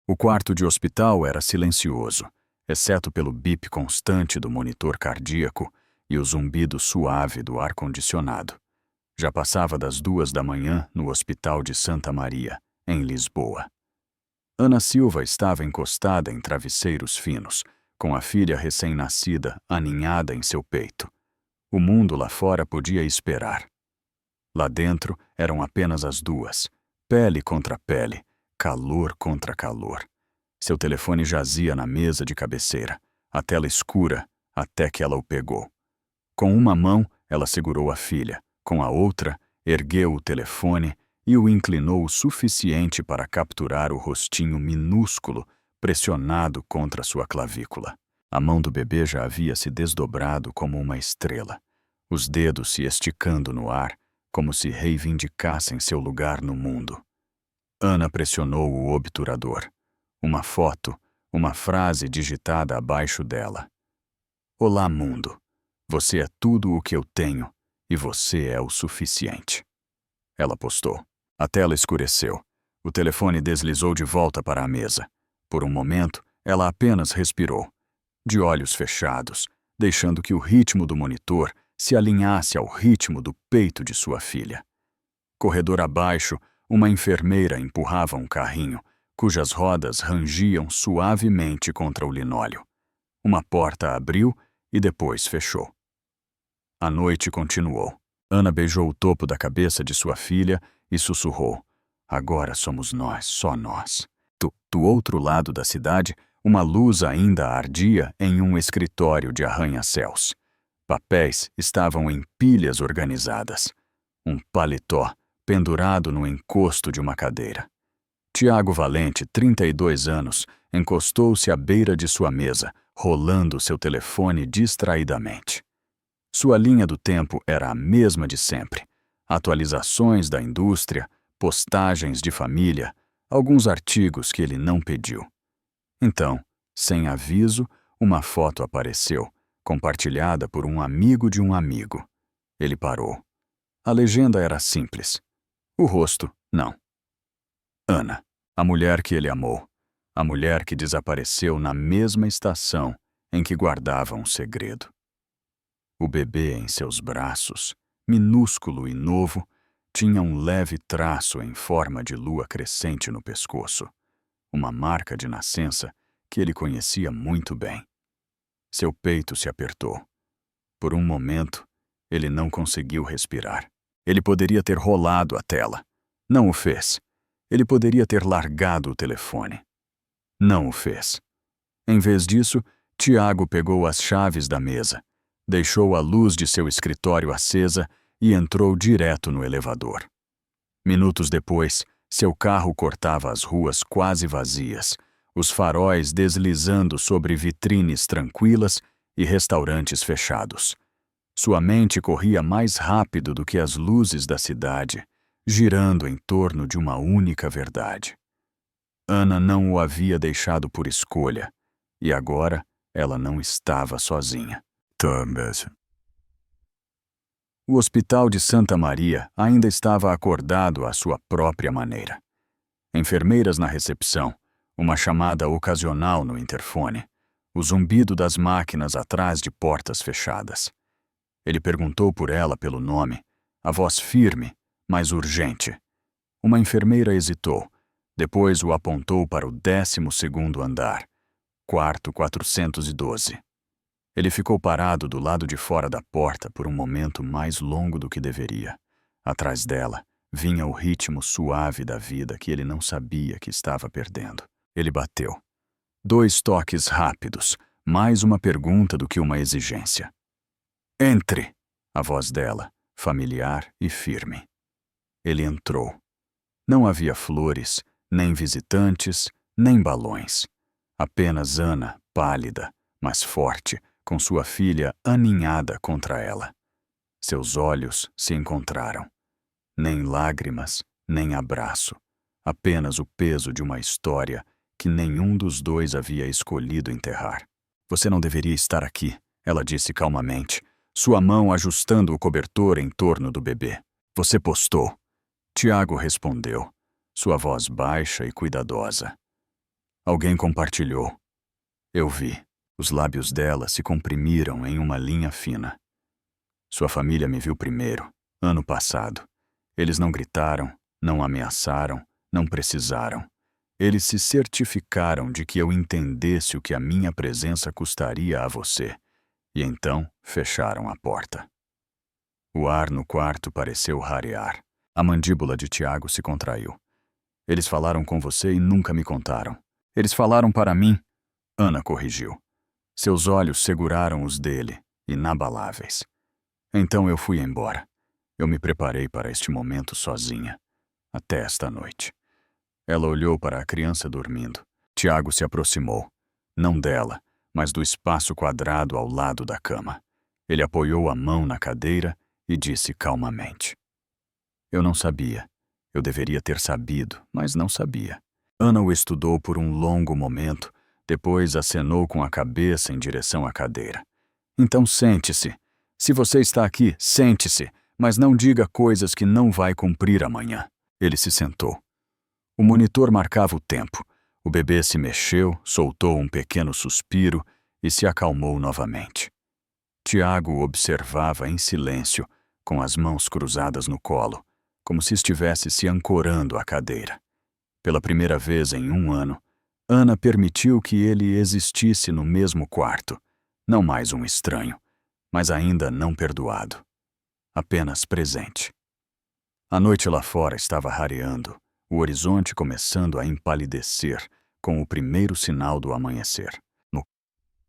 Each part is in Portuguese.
O quarto de hospital era silencioso, exceto pelo bip constante do monitor cardíaco e o zumbido suave do ar-condicionado. Já passava das 2 da manhã no Hospital de Santa Maria, em Lisboa. Ana Silva estava encostada em travesseiros finos, com a filha recém-nascida aninhada em seu peito. O mundo lá fora podia esperar. Lá dentro eram apenas as duas, pele contra pele, calor contra calor. Seu telefone jazia na mesa de cabeceira, a tela escura, até que ela o pegou. Com uma mão, ela segurou a filha, com a outra, ergueu o telefone e o inclinou o suficiente para capturar o rostinho minúsculo pressionado contra sua clavícula. A mão do bebê já havia se desdobrado como uma estrela, os dedos se esticando no ar, como se reivindicassem seu lugar no mundo. Ana pressionou o obturador. Uma foto, uma frase digitada abaixo dela. Olá, mundo. Você é tudo o que eu tenho e você é o suficiente. Ela postou. A tela escureceu. O telefone deslizou de volta para a mesa. Por um momento, ela apenas respirou, de olhos fechados, deixando que o ritmo do monitor se alinhasse ao ritmo do peito de sua filha. Corredor abaixo, uma enfermeira empurrava um carrinho, cujas rodas rangiam suavemente contra o linóleo. Uma porta abriu e depois fechou. A noite continuou. Ana beijou o topo da cabeça de sua filha e sussurrou. Agora somos nós, só nós. Do outro lado da cidade, uma luz ainda ardia em um escritório de arranha-céus. Papéis estavam em pilhas organizadas. Um paletó pendurado no encosto de uma cadeira. Tiago Valente, 32 anos, encostou-se à beira de sua mesa, rolando seu telefone distraidamente. Sua linha do tempo era a mesma de sempre. Atualizações da indústria, postagens de família, alguns artigos que ele não pediu. Então, sem aviso, uma foto apareceu, compartilhada por um amigo de um amigo. Ele parou. A legenda era simples. O rosto, não. Ana, a mulher que ele amou. A mulher que desapareceu na mesma estação em que guardava um segredo. O bebê em seus braços, minúsculo e novo, tinha um leve traço em forma de lua crescente no pescoço, uma marca de nascença que ele conhecia muito bem. Seu peito se apertou. Por um momento, ele não conseguiu respirar. Ele poderia ter rolado a tela. Não o fez. Ele poderia ter largado o telefone. Não o fez. Em vez disso, Tiago pegou as chaves da mesa, deixou a luz de seu escritório acesa e entrou direto no elevador. Minutos depois, seu carro cortava as ruas quase vazias, os faróis deslizando sobre vitrines tranquilas e restaurantes fechados. Sua mente corria mais rápido do que as luzes da cidade, girando em torno de uma única verdade. Ana não o havia deixado por escolha, e agora ela não estava sozinha. O Hospital de Santa Maria ainda estava acordado à sua própria maneira. Enfermeiras na recepção, uma chamada ocasional no interfone, o zumbido das máquinas atrás de portas fechadas. Ele perguntou por ela pelo nome, a voz firme, mas urgente. Uma enfermeira hesitou, depois o apontou para o 12º andar, quarto 412. Ele ficou parado do lado de fora da porta por um momento mais longo do que deveria. Atrás dela, vinha o ritmo suave da vida que ele não sabia que estava perdendo. Ele bateu. 2 toques rápidos, mais uma pergunta do que uma exigência. Entre! A voz dela, familiar e firme. Ele entrou. Não havia flores, nem visitantes, nem balões. Apenas Ana, pálida, mas forte, com sua filha aninhada contra ela. Seus olhos se encontraram. Nem lágrimas, nem abraço. Apenas o peso de uma história que nenhum dos dois havia escolhido enterrar. Você não deveria estar aqui, ela disse calmamente, sua mão ajustando o cobertor em torno do bebê. Você postou. Tiago respondeu, sua voz baixa e cuidadosa. Alguém compartilhou. Eu vi. Os lábios dela se comprimiram em uma linha fina. Sua família me viu primeiro, ano passado. Eles não gritaram, não ameaçaram, não precisaram. Eles se certificaram de que eu entendesse o que a minha presença custaria a você. E então fecharam a porta. O ar no quarto pareceu rarear. A mandíbula de Tiago se contraiu. Eles falaram com você e nunca me contaram. Eles falaram para mim. Ana corrigiu. Seus olhos seguraram os dele, inabaláveis. Então eu fui embora. Eu me preparei para este momento sozinha. Até esta noite. Ela olhou para a criança dormindo. Tiago se aproximou. Não dela, mas do espaço quadrado ao lado da cama. Ele apoiou a mão na cadeira e disse calmamente. Eu não sabia. Eu deveria ter sabido, mas não sabia. Ana o estudou por um longo momento, depois acenou com a cabeça em direção à cadeira. Então sente-se. Se você está aqui, sente-se, mas não diga coisas que não vai cumprir amanhã. Ele se sentou. O monitor marcava o tempo. O bebê se mexeu, soltou um pequeno suspiro e se acalmou novamente. Tiago observava em silêncio, com as mãos cruzadas no colo, como se estivesse se ancorando à cadeira. Pela primeira vez em 1 ano, Ana permitiu que ele existisse no mesmo quarto, não mais um estranho, mas ainda não perdoado. Apenas presente. A noite lá fora estava rareando, o horizonte começando a empalidecer com o primeiro sinal do amanhecer. No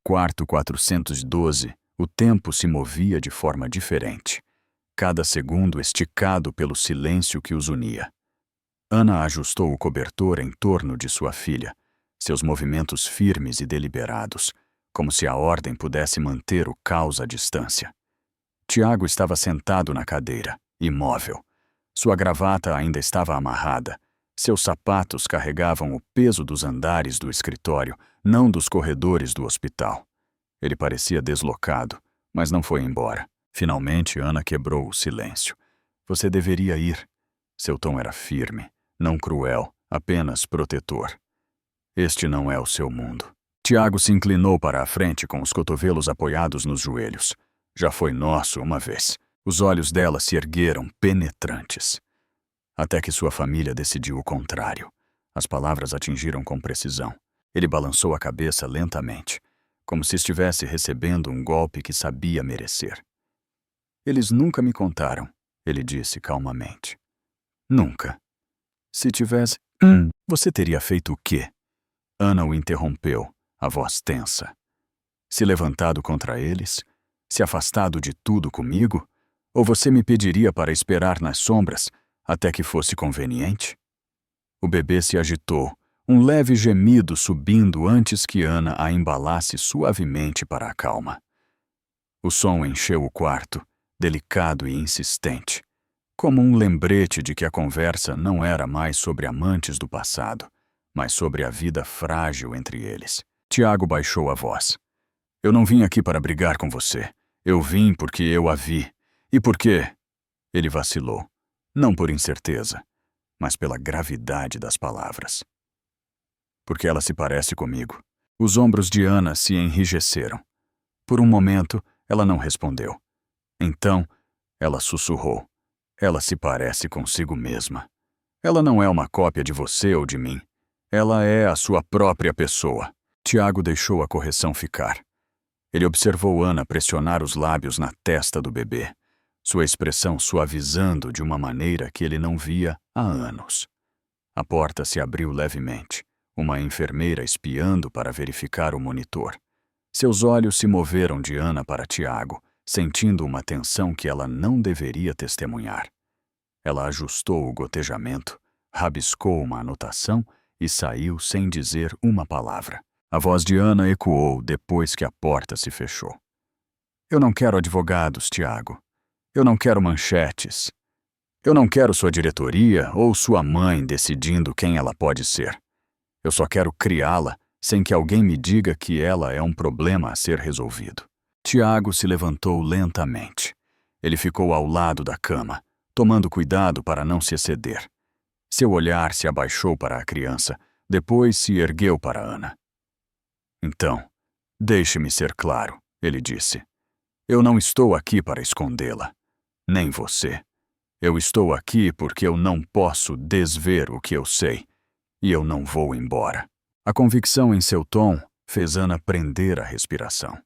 quarto 412, o tempo se movia de forma diferente, cada segundo esticado pelo silêncio que os unia. Ana ajustou o cobertor em torno de sua filha, seus movimentos firmes e deliberados, como se a ordem pudesse manter o caos à distância. Tiago estava sentado na cadeira, imóvel. Sua gravata ainda estava amarrada. Seus sapatos carregavam o peso dos andares do escritório, não dos corredores do hospital. Ele parecia deslocado, mas não foi embora. Finalmente, Ana quebrou o silêncio. Você deveria ir. Seu tom era firme, não cruel, apenas protetor. Este não é o seu mundo. Tiago se inclinou para a frente com os cotovelos apoiados nos joelhos. Já foi nosso uma vez. Os olhos dela se ergueram, penetrantes. Até que sua família decidiu o contrário. As palavras atingiram com precisão. Ele balançou a cabeça lentamente, como se estivesse recebendo um golpe que sabia merecer. Eles nunca me contaram, ele disse calmamente. Nunca. Se tivesse... Você teria feito o quê? Ana o interrompeu, a voz tensa. Se levantado contra eles? Se afastado de tudo comigo? Ou você me pediria para esperar nas sombras até que fosse conveniente? O bebê se agitou, um leve gemido subindo antes que Ana a embalasse suavemente para a calma. O som encheu o quarto, delicado e insistente, como um lembrete de que a conversa não era mais sobre amantes do passado, mas sobre a vida frágil entre eles. Tiago baixou a voz. Eu não vim aqui para brigar com você. Eu vim porque eu a vi. E por quê? Ele vacilou. Não por incerteza, mas pela gravidade das palavras. Porque ela se parece comigo. Os ombros de Ana se enrijeceram. Por um momento, ela não respondeu. Então, ela sussurrou. Ela se parece consigo mesma. Ela não é uma cópia de você ou de mim. Ela é a sua própria pessoa. Tiago deixou a correção ficar. Ele observou Ana pressionar os lábios na testa do bebê, sua expressão suavizando de uma maneira que ele não via há anos. A porta se abriu levemente, uma enfermeira espiando para verificar o monitor. Seus olhos se moveram de Ana para Tiago, sentindo uma tensão que ela não deveria testemunhar. Ela ajustou o gotejamento, rabiscou uma anotação e saiu sem dizer uma palavra. A voz de Ana ecoou depois que a porta se fechou. Eu não quero advogados, Tiago. Eu não quero manchetes. Eu não quero sua diretoria ou sua mãe decidindo quem ela pode ser. Eu só quero criá-la sem que alguém me diga que ela é um problema a ser resolvido. Tiago se levantou lentamente. Ele ficou ao lado da cama, tomando cuidado para não se exceder. Seu olhar se abaixou para a criança, Depois se ergueu para Ana. Então, deixe-me ser claro, ele disse. Eu não estou aqui para escondê-la. Nem você. Eu estou aqui porque eu não posso desver o que eu sei. E eu não vou embora. A convicção em seu tom fez Ana prender a respiração.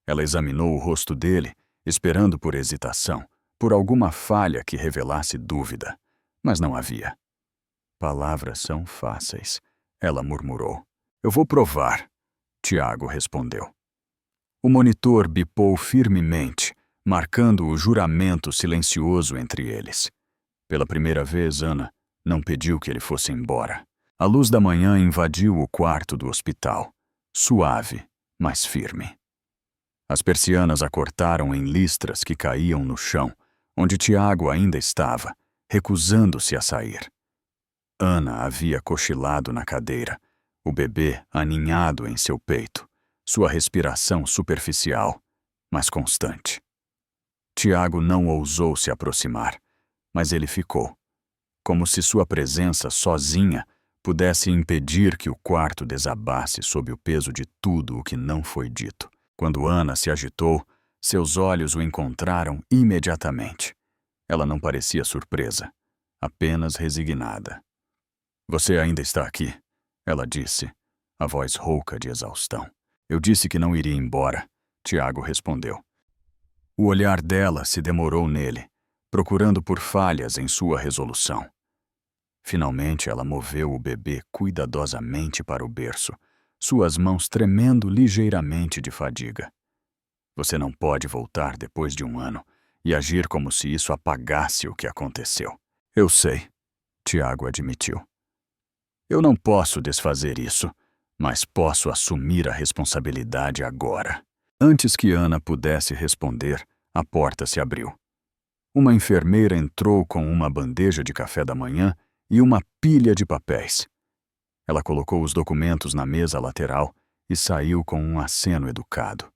Ela examinou o rosto dele, esperando por hesitação, por alguma falha que revelasse dúvida. Mas não havia. Palavras são fáceis, ela murmurou. Eu vou provar, Tiago respondeu. O monitor bipou firmemente, marcando o juramento silencioso entre eles. Pela primeira vez, Ana não pediu que ele fosse embora. A luz da manhã invadiu o quarto do hospital, suave, mas firme. As persianas a cortaram em listras que caíam no chão, onde Tiago ainda estava, recusando-se a sair. Ana havia cochilado na cadeira, o bebê aninhado em seu peito, sua respiração superficial, mas constante. Tiago não ousou se aproximar, mas ele ficou, como se sua presença sozinha pudesse impedir que o quarto desabasse sob o peso de tudo o que não foi dito. Quando Ana se agitou, seus olhos o encontraram imediatamente. Ela não parecia surpresa, apenas resignada. Você ainda está aqui, ela disse, a voz rouca de exaustão. Eu disse que não iria embora, Tiago respondeu. O olhar dela se demorou nele, procurando por falhas em sua resolução. Finalmente ela moveu o bebê cuidadosamente para o berço, suas mãos tremendo ligeiramente de fadiga. Você não pode voltar depois de 1 ano e agir como se isso apagasse o que aconteceu. Eu sei, Tiago admitiu. Eu não posso desfazer isso, mas posso assumir a responsabilidade agora. Antes que Ana pudesse responder, a porta se abriu. Uma enfermeira entrou com uma bandeja de café da manhã e uma pilha de papéis. Ela colocou os documentos na mesa lateral e saiu com um aceno educado.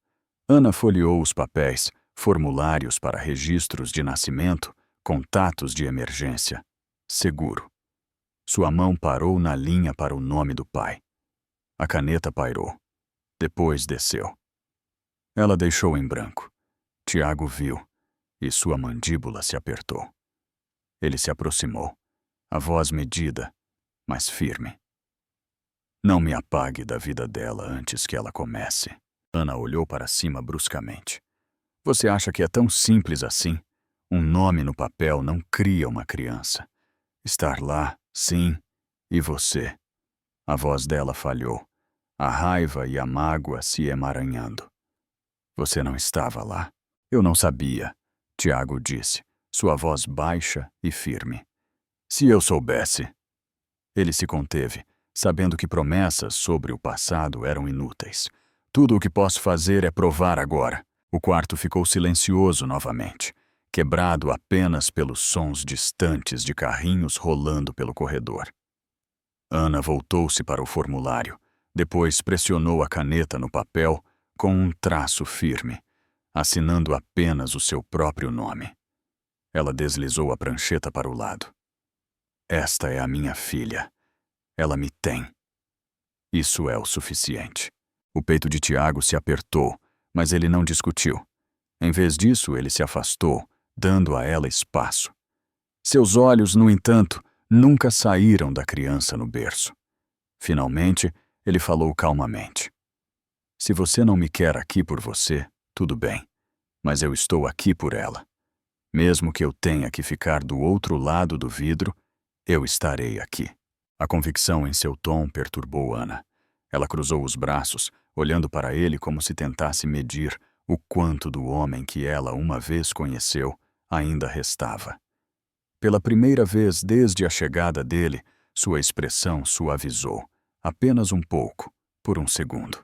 Ana folheou os papéis, formulários para registros de nascimento, contatos de emergência. Seguro. Sua mão parou na linha para o nome do pai. A caneta pairou. Depois desceu. Ela deixou em branco. Tiago viu, e sua mandíbula se apertou. Ele se aproximou, a voz medida, mas firme. Não me apague da vida dela antes que ela comece. Ana olhou para cima bruscamente. Você acha que é tão simples assim? Um nome no papel não cria uma criança. Estar lá, sim, e você. A voz dela falhou, a raiva e a mágoa se emaranhando. Você não estava lá. Eu não sabia, Tiago disse, sua voz baixa e firme. Se eu soubesse. Ele se conteve, sabendo que promessas sobre o passado eram inúteis. Tudo o que posso fazer é provar agora. O quarto ficou silencioso novamente, quebrado apenas pelos sons distantes de carrinhos rolando pelo corredor. Ana voltou-se para o formulário, depois pressionou a caneta no papel com um traço firme, assinando apenas o seu próprio nome. Ela deslizou a prancheta para o lado. Esta é a minha filha. Ela me tem. Isso é o suficiente. O peito de Tiago se apertou, mas ele não discutiu. Em vez disso, ele se afastou, dando a ela espaço. Seus olhos, no entanto, nunca saíram da criança no berço. Finalmente, ele falou calmamente. Se você não me quer aqui por você, tudo bem, mas eu estou aqui por ela. Mesmo que eu tenha que ficar do outro lado do vidro, eu estarei aqui. A convicção em seu tom perturbou Ana. Ela cruzou os braços, olhando para ele como se tentasse medir o quanto do homem que ela uma vez conheceu ainda restava. Pela primeira vez desde a chegada dele, sua expressão suavizou, apenas um pouco, por um segundo.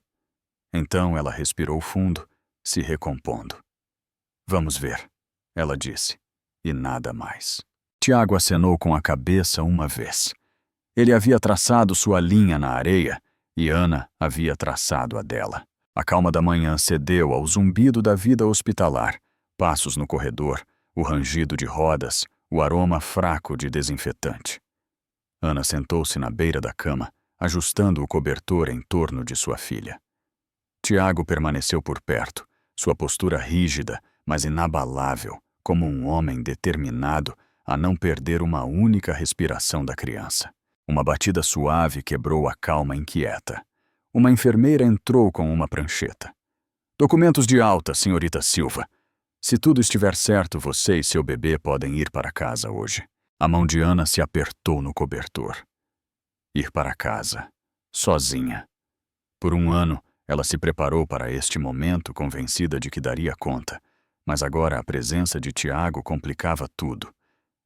Então ela respirou fundo, se recompondo. Vamos ver, ela disse, e nada mais. Tiago acenou com a cabeça uma vez. Ele havia traçado sua linha na areia e Ana havia traçado a dela. A calma da manhã cedeu ao zumbido da vida hospitalar, passos no corredor, o rangido de rodas, o aroma fraco de desinfetante. Ana sentou-se na beira da cama, ajustando o cobertor em torno de sua filha. Tiago permaneceu por perto, sua postura rígida, mas inabalável, como um homem determinado a não perder uma única respiração da criança. Uma batida suave quebrou a calma inquieta. Uma enfermeira entrou com uma prancheta. Documentos de alta, senhorita Silva. Se tudo estiver certo, você e seu bebê podem ir para casa hoje. A mão de Ana se apertou no cobertor. Ir para casa, sozinha. Por um ano, ela se preparou para este momento convencida de que daria conta, mas agora a presença de Tiago complicava tudo.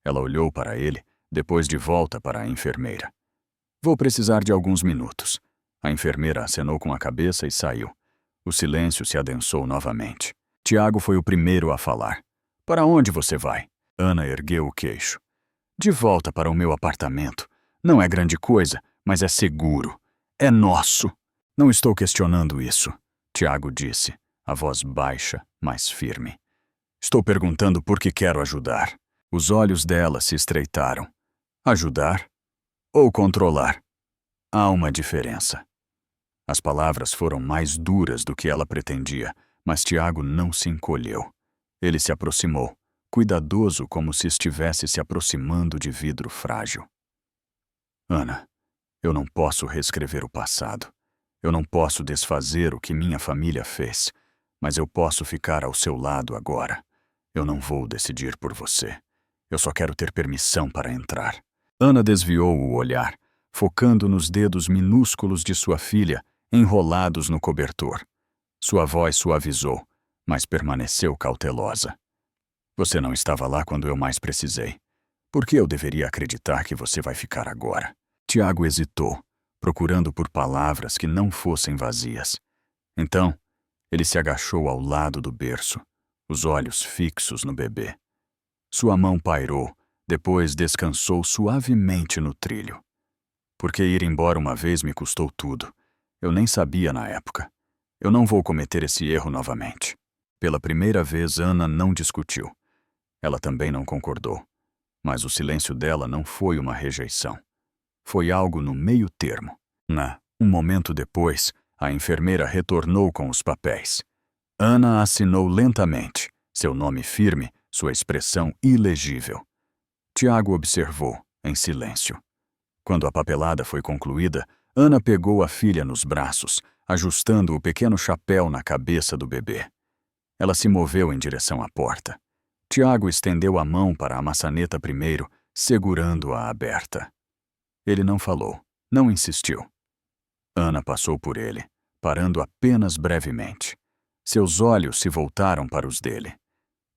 Ela olhou para ele, depois de volta para a enfermeira. Vou precisar de alguns minutos. A enfermeira acenou com a cabeça e saiu. O silêncio se adensou novamente. Tiago foi o primeiro a falar. Para onde você vai? Ana ergueu o queixo. De volta para o meu apartamento. Não é grande coisa, mas é seguro. É nosso. Não estou questionando isso, Tiago disse, a voz baixa, mas firme. Estou perguntando por que quero ajudar. Os olhos dela se estreitaram. Ajudar? Ou controlar? Há uma diferença. As palavras foram mais duras do que ela pretendia, mas Tiago não se encolheu. Ele se aproximou, cuidadoso como se estivesse se aproximando de vidro frágil. Ana, eu não posso reescrever o passado. Eu não posso desfazer o que minha família fez, mas eu posso ficar ao seu lado agora. Eu não vou decidir por você. Eu só quero ter permissão para entrar. Ana desviou o olhar, focando nos dedos minúsculos de sua filha, enrolados no cobertor. Sua voz suavizou, mas permaneceu cautelosa. Você não estava lá quando eu mais precisei. Por que eu deveria acreditar que você vai ficar agora? Tiago hesitou, procurando por palavras que não fossem vazias. Então, ele se agachou ao lado do berço, os olhos fixos no bebê. Sua mão pairou, depois descansou suavemente no trilho. Porque ir embora uma vez me custou tudo. Eu nem sabia na época. Eu não vou cometer esse erro novamente. Pela primeira vez, Ana não discutiu. Ela também não concordou. Mas o silêncio dela não foi uma rejeição. Foi algo no meio termo. Um momento depois, a enfermeira retornou com os papéis. Ana assinou lentamente, seu nome firme, sua expressão ilegível. Tiago observou, em silêncio. Quando a papelada foi concluída, Ana pegou a filha nos braços, ajustando o pequeno chapéu na cabeça do bebê. Ela se moveu em direção à porta. Tiago estendeu a mão para a maçaneta primeiro, segurando-a aberta. Ele não falou, não insistiu. Ana passou por ele, parando apenas brevemente. Seus olhos se voltaram para os dele.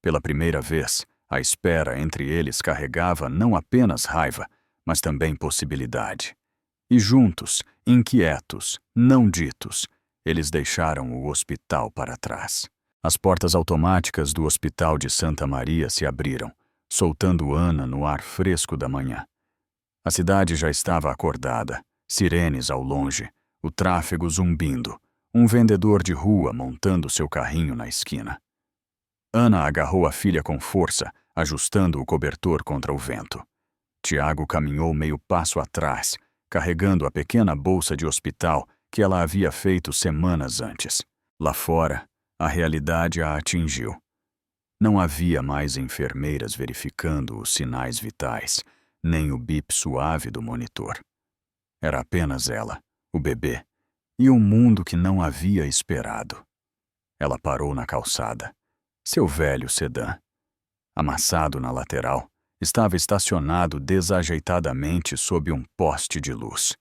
Pela primeira vez, a espera entre eles carregava não apenas raiva, mas também possibilidade. E juntos, inquietos, não ditos, eles deixaram o hospital para trás. As portas automáticas do Hospital de Santa Maria se abriram, soltando Ana no ar fresco da manhã. A cidade já estava acordada, sirenes ao longe, o tráfego zumbindo, um vendedor de rua montando seu carrinho na esquina. Ana agarrou a filha com força, ajustando o cobertor contra o vento. Tiago caminhou meio passo atrás, carregando a pequena bolsa de hospital que ela havia feito semanas antes. Lá fora, a realidade a atingiu. Não havia mais enfermeiras verificando os sinais vitais, nem o bip suave do monitor. Era apenas ela, o bebê, e um mundo que não havia esperado. Ela parou na calçada. Seu velho sedã, amassado na lateral, estava estacionado desajeitadamente sob um poste de luz.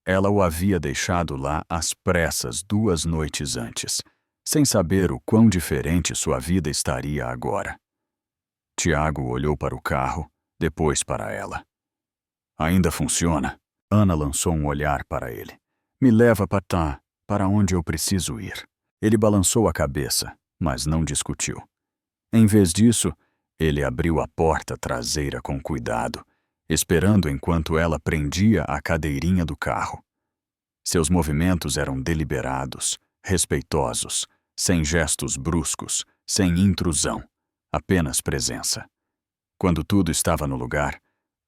Ela o havia deixado lá às pressas 2 noites antes, sem saber o quão diferente sua vida estaria agora. Tiago olhou para o carro, depois para ela. Ainda funciona? Ana lançou um olhar para ele. Me leva para onde eu preciso ir. Ele balançou a cabeça, mas não discutiu. Em vez disso, ele abriu a porta traseira com cuidado, esperando enquanto ela prendia a cadeirinha do carro. Seus movimentos eram deliberados, respeitosos, sem gestos bruscos, sem intrusão, apenas presença. Quando tudo estava no lugar,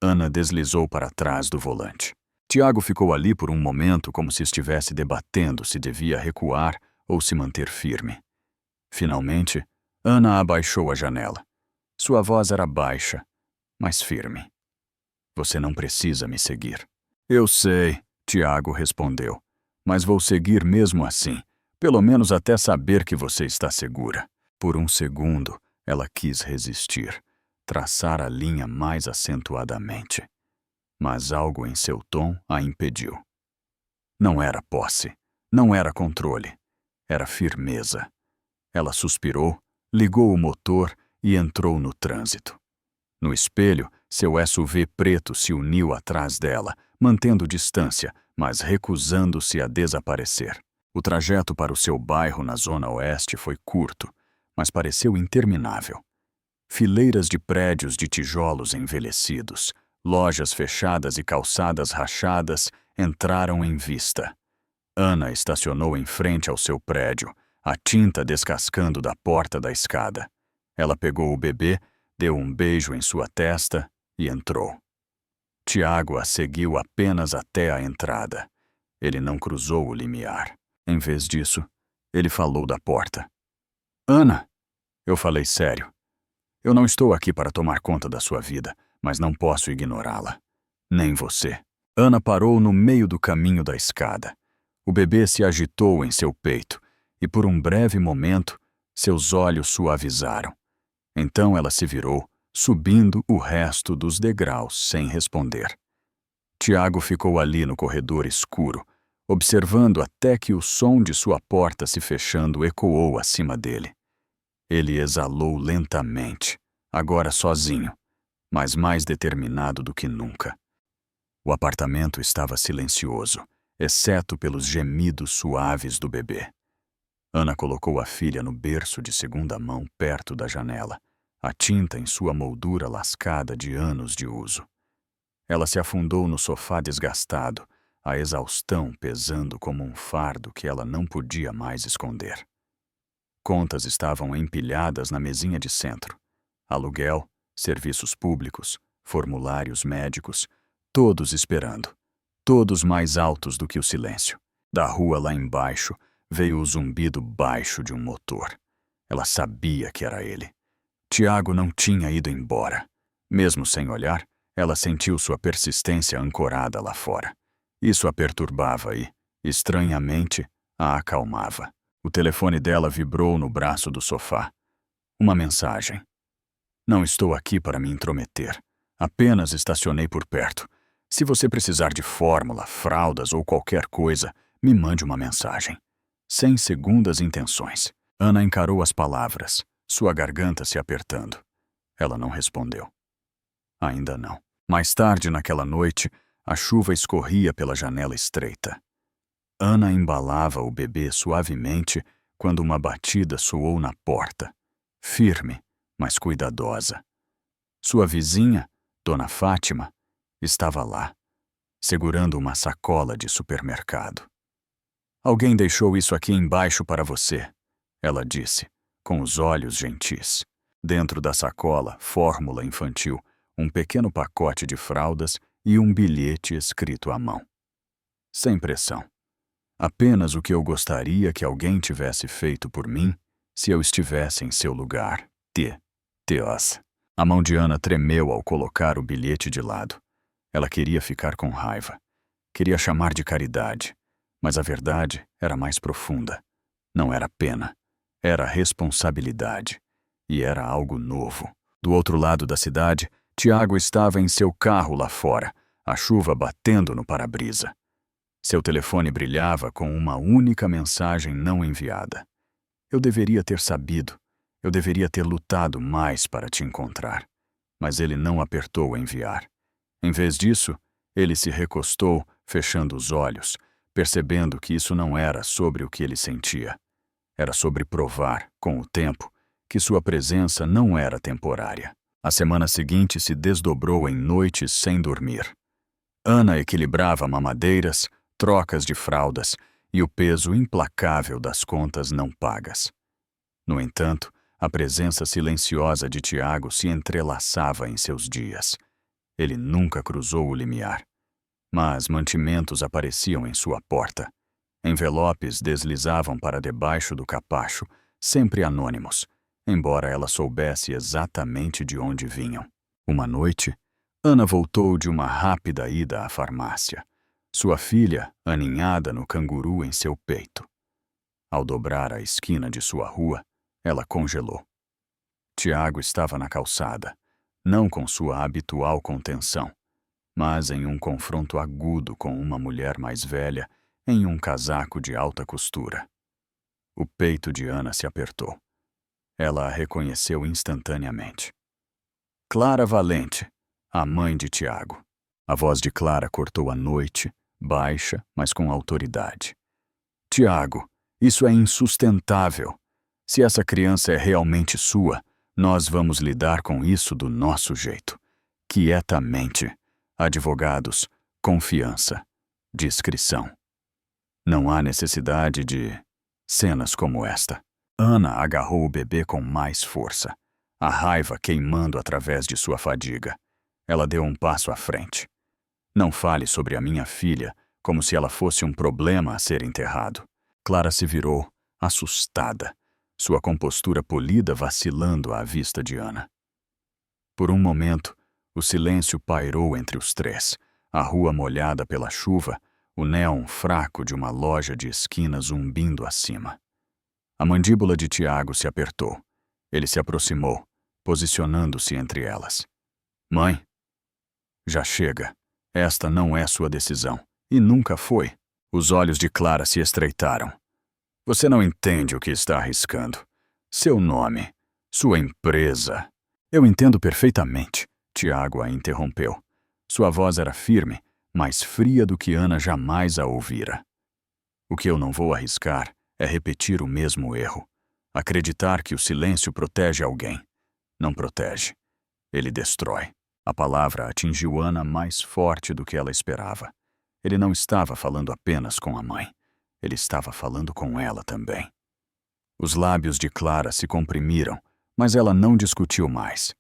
Ana deslizou para trás do volante. Tiago ficou ali por um momento como se estivesse debatendo se devia recuar ou se manter firme. Finalmente, Ana abaixou a janela. Sua voz era baixa, mas firme. Você não precisa me seguir. Eu sei, Tiago respondeu, mas vou seguir mesmo assim, pelo menos até saber que você está segura. Por um segundo, ela quis resistir, traçar a linha mais acentuadamente. Mas algo em seu tom a impediu. Não era posse, não era controle, era firmeza. Ela suspirou, ligou o motor e entrou no trânsito. No espelho, seu SUV preto se uniu atrás dela, mantendo distância, mas recusando-se a desaparecer. O trajeto para o seu bairro na Zona Oeste foi curto, mas pareceu interminável. Fileiras de prédios de tijolos envelhecidos, lojas fechadas e calçadas rachadas entraram em vista. Ana estacionou em frente ao seu prédio, a tinta descascando da porta da escada. Ela pegou o bebê, deu um beijo em sua testa e entrou. Tiago a seguiu apenas até a entrada. Ele não cruzou o limiar. Em vez disso, ele falou da porta. Ana, eu falei sério. Eu não estou aqui para tomar conta da sua vida, mas não posso ignorá-la. Nem você. Ana parou no meio do caminho da escada. O bebê se agitou em seu peito e, por um breve momento, seus olhos suavizaram. Então ela se virou, subindo o resto dos degraus sem responder. Tiago ficou ali no corredor escuro, observando até que o som de sua porta se fechando ecoou acima dele. Ele exalou lentamente, agora sozinho, mas mais determinado do que nunca. O apartamento estava silencioso, exceto pelos gemidos suaves do bebê. Ana colocou a filha no berço de segunda mão perto da janela, a tinta em sua moldura lascada de anos de uso. Ela se afundou no sofá desgastado, a exaustão pesando como um fardo que ela não podia mais esconder. Contas estavam empilhadas na mesinha de centro. Aluguel, serviços públicos, formulários médicos, todos esperando. Todos mais altos do que o silêncio. Da rua lá embaixo veio o zumbido baixo de um motor. Ela sabia que era ele. Tiago não tinha ido embora. Mesmo sem olhar, ela sentiu sua persistência ancorada lá fora. Isso a perturbava e, estranhamente, a acalmava. O telefone dela vibrou no braço do sofá. Uma mensagem. Não estou aqui para me intrometer. Apenas estacionei por perto. Se você precisar de fórmula, fraldas ou qualquer coisa, me mande uma mensagem. Sem segundas intenções. Ana encarou as palavras, sua garganta se apertando. Ela não respondeu. Ainda não. Mais tarde naquela noite, a chuva escorria pela janela estreita. Ana embalava o bebê suavemente quando uma batida soou na porta, firme, mas cuidadosa. Sua vizinha, Dona Fátima, estava lá, segurando uma sacola de supermercado. Alguém deixou isso aqui embaixo para você, ela disse, com os olhos gentis. Dentro da sacola, fórmula infantil, um pequeno pacote de fraldas e um bilhete escrito à mão. Sem pressão. Apenas o que eu gostaria que alguém tivesse feito por mim se eu estivesse em seu lugar. Teos. A mão de Ana tremeu ao colocar o bilhete de lado. Ela queria ficar com raiva. Queria chamar de caridade. Mas a verdade era mais profunda. Não era pena. Era responsabilidade. E era algo novo. Do outro lado da cidade, Tiago estava em seu carro lá fora, a chuva batendo no para-brisa. Seu telefone brilhava com uma única mensagem não enviada. Eu deveria ter sabido. Eu deveria ter lutado mais para te encontrar. Mas ele não apertou enviar. Em vez disso, ele se recostou, fechando os olhos, percebendo que isso não era sobre o que ele sentia. Era sobre provar, com o tempo, que sua presença não era temporária. A semana seguinte se desdobrou em noites sem dormir. Ana equilibrava mamadeiras, trocas de fraldas e o peso implacável das contas não pagas. No entanto, a presença silenciosa de Tiago se entrelaçava em seus dias. Ele nunca cruzou o limiar. Mas mantimentos apareciam em sua porta. Envelopes deslizavam para debaixo do capacho, sempre anônimos, embora ela soubesse exatamente de onde vinham. Uma noite, Ana voltou de uma rápida ida à farmácia. Sua filha, aninhada no canguru em seu peito. Ao dobrar a esquina de sua rua, ela congelou. Tiago estava na calçada, não com sua habitual contenção, mas em um confronto agudo com uma mulher mais velha em um casaco de alta costura. O peito de Ana se apertou. Ela a reconheceu instantaneamente. Clara Valente, a mãe de Tiago. A voz de Clara cortou a noite, baixa, mas com autoridade. Tiago, isso é insustentável. Se essa criança é realmente sua, nós vamos lidar com isso do nosso jeito. Quietamente. Advogados, confiança, discrição. Não há necessidade de cenas como esta. Ana agarrou o bebê com mais força, a raiva queimando através de sua fadiga. Ela deu um passo à frente. Não fale sobre a minha filha como se ela fosse um problema a ser enterrado. Clara se virou, assustada, sua compostura polida vacilando à vista de Ana. Por um momento, o silêncio pairou entre os três, a rua molhada pela chuva, o néon fraco de uma loja de esquina zumbindo acima. A mandíbula de Tiago se apertou. Ele se aproximou, posicionando-se entre elas. Mãe, já chega. Esta não é sua decisão. E nunca foi. Os olhos de Clara se estreitaram. Você não entende o que está arriscando. Seu nome, sua empresa. Eu entendo perfeitamente. Tiago a interrompeu. Sua voz era firme, mais fria do que Ana jamais a ouvira. O que eu não vou arriscar é repetir o mesmo erro. Acreditar que o silêncio protege alguém. Não protege. Ele destrói. A palavra atingiu Ana mais forte do que ela esperava. Ele não estava falando apenas com a mãe. Ele estava falando com ela também. Os lábios de Clara se comprimiram, mas ela não discutiu mais.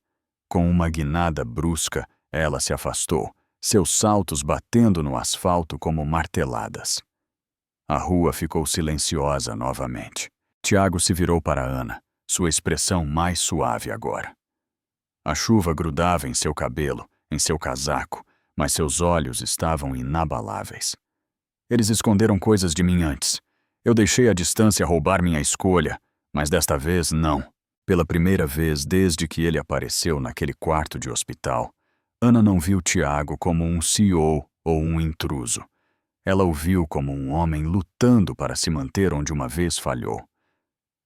Com uma guinada brusca, ela se afastou, seus saltos batendo no asfalto como marteladas. A rua ficou silenciosa novamente. Tiago se virou para Ana, sua expressão mais suave agora. A chuva grudava em seu cabelo, em seu casaco, mas seus olhos estavam inabaláveis. Eles esconderam coisas de mim antes. Eu deixei a distância roubar minha escolha, mas desta vez não. Pela primeira vez desde que ele apareceu naquele quarto de hospital, Ana não viu Tiago como um CEO ou um intruso. Ela o viu como um homem lutando para se manter onde uma vez falhou.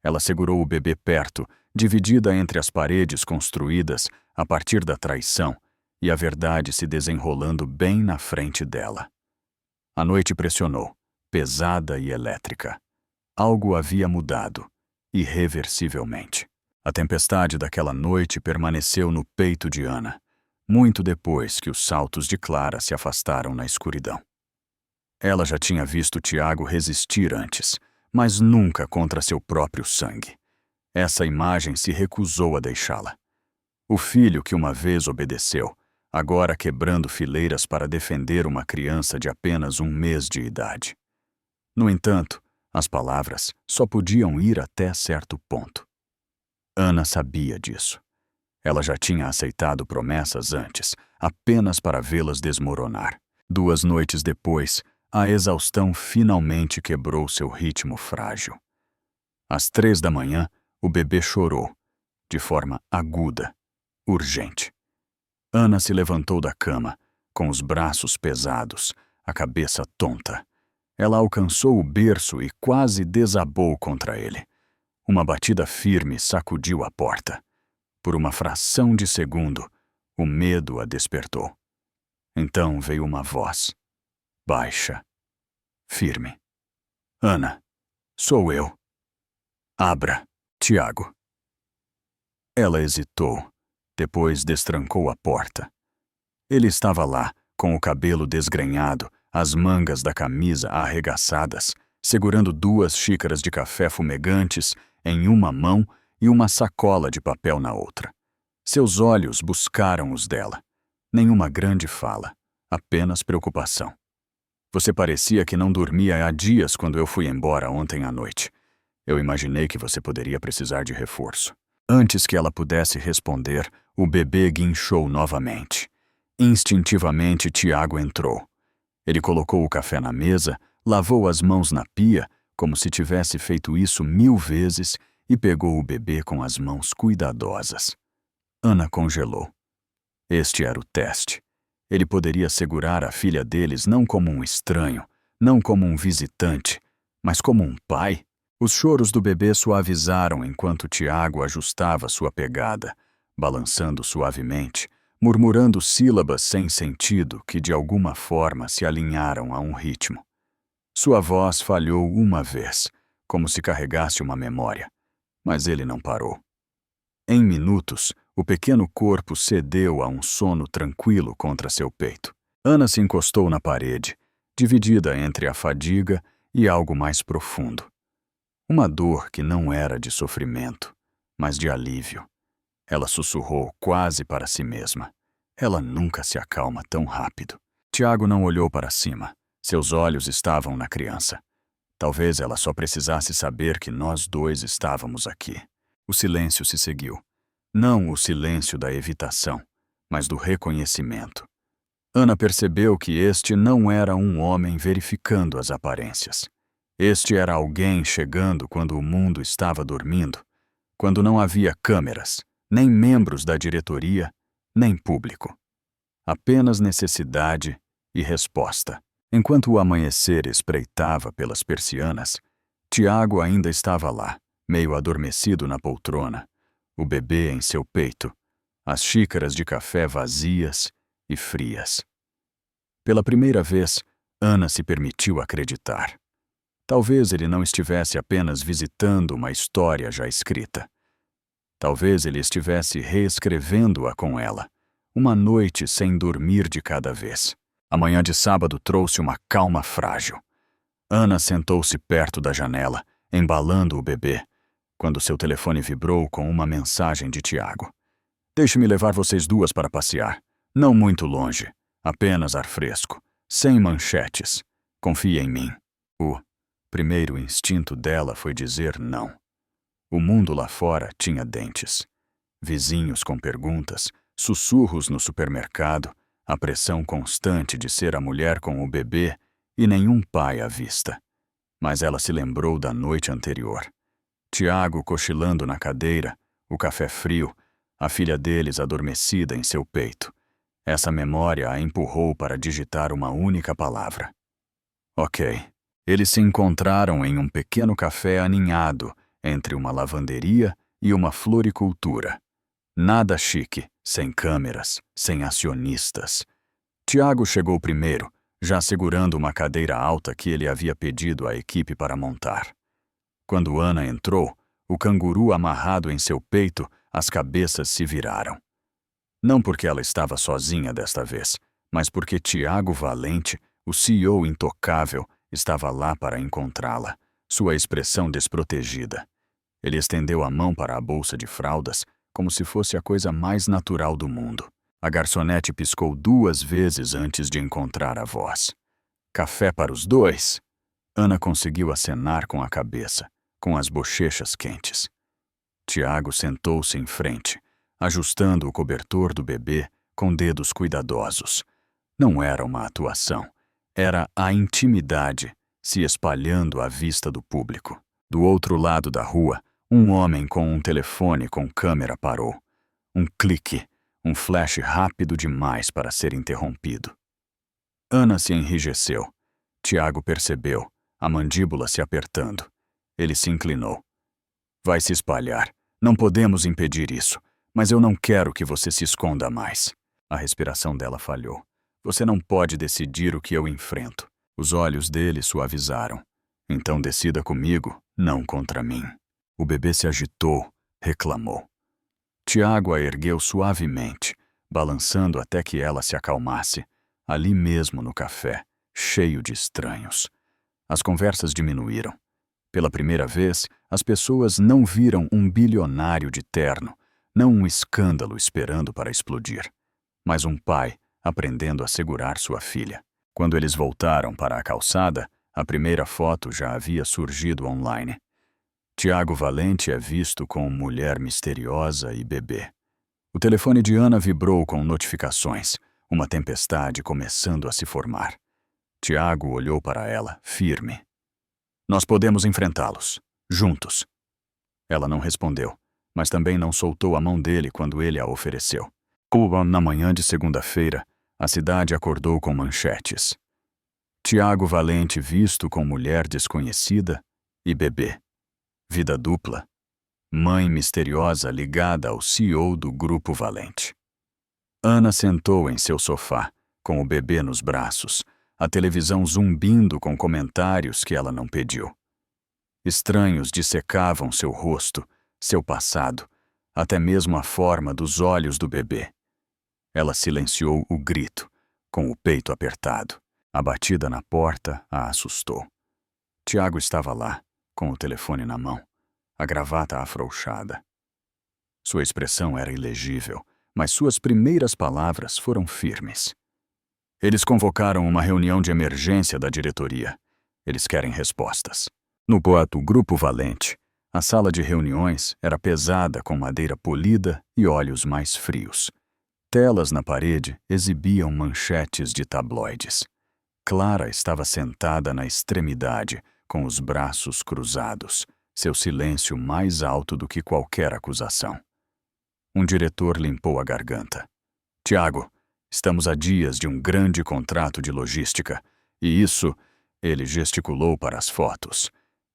Ela segurou o bebê perto, dividida entre as paredes construídas a partir da traição e a verdade se desenrolando bem na frente dela. A noite pressionou, pesada e elétrica. Algo havia mudado, irreversivelmente. A tempestade daquela noite permaneceu no peito de Ana, muito depois que os saltos de Clara se afastaram na escuridão. Ela já tinha visto Tiago resistir antes, mas nunca contra seu próprio sangue. Essa imagem se recusou a deixá-la. O filho que uma vez obedeceu, agora quebrando fileiras para defender uma criança de apenas 1 mês de idade. No entanto, as palavras só podiam ir até certo ponto. Ana sabia disso. Ela já tinha aceitado promessas antes, apenas para vê-las desmoronar. 2 noites depois, a exaustão finalmente quebrou seu ritmo frágil. Às 3 da manhã, o bebê chorou, de forma aguda, urgente. Ana se levantou da cama, com os braços pesados, a cabeça tonta. Ela alcançou o berço e quase desabou contra ele. Uma batida firme sacudiu a porta. Por uma fração de segundo, o medo a despertou. Então veio uma voz, baixa, firme. Ana, sou eu. Abra, Tiago. Ela hesitou, depois destrancou a porta. Ele estava lá, com o cabelo desgrenhado, as mangas da camisa arregaçadas, segurando 2 xícaras de café fumegantes em uma mão e uma sacola de papel na outra. Seus olhos buscaram os dela. Nenhuma grande fala, apenas preocupação. Você parecia que não dormia há dias quando eu fui embora ontem à noite. Eu imaginei que você poderia precisar de reforço. Antes que ela pudesse responder, o bebê guinchou novamente. Instintivamente, Tiago entrou. Ele colocou o café na mesa, lavou as mãos na pia, como se tivesse feito isso 1000 vezes, e pegou o bebê com as mãos cuidadosas. Ana congelou. Este era o teste. Ele poderia segurar a filha deles não como um estranho, não como um visitante, mas como um pai. Os choros do bebê suavizaram enquanto Tiago ajustava sua pegada, balançando suavemente, murmurando sílabas sem sentido que de alguma forma se alinharam a um ritmo. Sua voz falhou uma vez, como se carregasse uma memória, mas ele não parou. Em minutos, o pequeno corpo cedeu a um sono tranquilo contra seu peito. Ana se encostou na parede, dividida entre a fadiga e algo mais profundo. Uma dor que não era de sofrimento, mas de alívio. Ela sussurrou quase para si mesma. Ela nunca se acalma tão rápido. Tiago não olhou para cima. Seus olhos estavam na criança. Talvez ela só precisasse saber que nós dois estávamos aqui. O silêncio se seguiu. Não o silêncio da evitação, mas do reconhecimento. Ana percebeu que este não era um homem verificando as aparências. Este era alguém chegando quando o mundo estava dormindo, quando não havia câmeras, nem membros da diretoria, nem público. Apenas necessidade e resposta. Enquanto o amanhecer espreitava pelas persianas, Tiago ainda estava lá, meio adormecido na poltrona, o bebê em seu peito, as xícaras de café vazias e frias. Pela primeira vez, Ana se permitiu acreditar. Talvez ele não estivesse apenas visitando uma história já escrita. Talvez ele estivesse reescrevendo-a com ela, uma noite sem dormir de cada vez. A manhã de sábado trouxe uma calma frágil. Ana sentou-se perto da janela, embalando o bebê, quando seu telefone vibrou com uma mensagem de Tiago. Deixe-me levar vocês duas para passear. Não muito longe, apenas ar fresco, sem manchetes. Confie em mim. O primeiro instinto dela foi dizer não. O mundo lá fora tinha dentes. Vizinhos com perguntas, sussurros no supermercado, a pressão constante de ser a mulher com o bebê e nenhum pai à vista. Mas ela se lembrou da noite anterior. Tiago cochilando na cadeira, o café frio, a filha deles adormecida em seu peito. Essa memória a empurrou para digitar uma única palavra. Ok. Eles se encontraram em um pequeno café aninhado entre uma lavanderia e uma floricultura. Nada chique, sem câmeras, sem acionistas. Tiago chegou primeiro, já segurando uma cadeira alta que ele havia pedido à equipe para montar. Quando Ana entrou, o canguru amarrado em seu peito, as cabeças se viraram. Não porque ela estava sozinha desta vez, mas porque Tiago Valente, o CEO intocável, estava lá para encontrá-la, sua expressão desprotegida. Ele estendeu a mão para a bolsa de fraldas, como se fosse a coisa mais natural do mundo. A garçonete piscou 2 vezes antes de encontrar a voz. Café para os dois? Ana conseguiu acenar com a cabeça, com as bochechas quentes. Tiago sentou-se em frente, ajustando o cobertor do bebê com dedos cuidadosos. Não era uma atuação. Era a intimidade se espalhando à vista do público. Do outro lado da rua, um homem com um telefone com câmera parou. Um clique, um flash rápido demais para ser interrompido. Ana se enrijeceu. Tiago percebeu, a mandíbula se apertando. Ele se inclinou. Vai se espalhar. Não podemos impedir isso, mas eu não quero que você se esconda mais. A respiração dela falhou. Você não pode decidir o que eu enfrento. Os olhos dele suavizaram. Então decida comigo, não contra mim. O bebê se agitou, reclamou. Tiago a ergueu suavemente, balançando até que ela se acalmasse, ali mesmo no café, cheio de estranhos. As conversas diminuíram. Pela primeira vez, as pessoas não viram um bilionário de terno, não um escândalo esperando para explodir, mas um pai aprendendo a segurar sua filha. Quando eles voltaram para a calçada, a primeira foto já havia surgido online. Tiago Valente é visto com mulher misteriosa e bebê. O telefone de Ana vibrou com notificações, uma tempestade começando a se formar. Tiago olhou para ela, firme. Nós podemos enfrentá-los, juntos. Ela não respondeu, mas também não soltou a mão dele quando ele a ofereceu. Na manhã de segunda-feira, a cidade acordou com manchetes. Tiago Valente visto com mulher desconhecida e bebê. Vida dupla. Mãe misteriosa ligada ao CEO do Grupo Valente. Ana sentou em seu sofá, com o bebê nos braços, a televisão zumbindo com comentários que ela não pediu. Estranhos dissecavam seu rosto, seu passado, até mesmo a forma dos olhos do bebê. Ela silenciou o grito, com o peito apertado. A batida na porta a assustou. Tiago estava lá, com o telefone na mão, a gravata afrouxada. Sua expressão era ilegível, mas suas primeiras palavras foram firmes. Eles convocaram uma reunião de emergência da diretoria. Eles querem respostas. No Grupo Valente, a sala de reuniões era pesada com madeira polida e olhos mais frios. Telas na parede exibiam manchetes de tabloides. Clara estava sentada na extremidade, com os braços cruzados, seu silêncio mais alto do que qualquer acusação. Um diretor limpou a garganta. Tiago, estamos a dias de um grande contrato de logística, e isso, ele gesticulou para as fotos,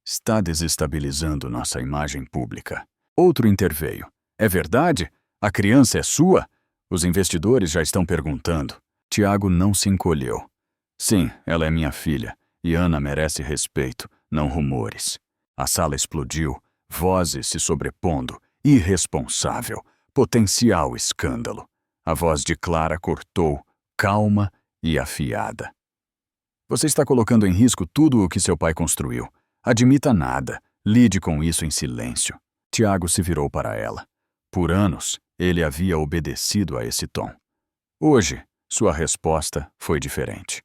está desestabilizando nossa imagem pública. Outro interveio. É verdade? A criança é sua? Os investidores já estão perguntando. Tiago não se encolheu. Sim, ela é minha filha, e Ana merece respeito, não rumores. A sala explodiu, vozes se sobrepondo, irresponsável, potencial escândalo. A voz de Clara cortou, calma e afiada. Você está colocando em risco tudo o que seu pai construiu. Admita nada, lide com isso em silêncio. Tiago se virou para ela. Por anos, ele havia obedecido a esse tom. Hoje, sua resposta foi diferente.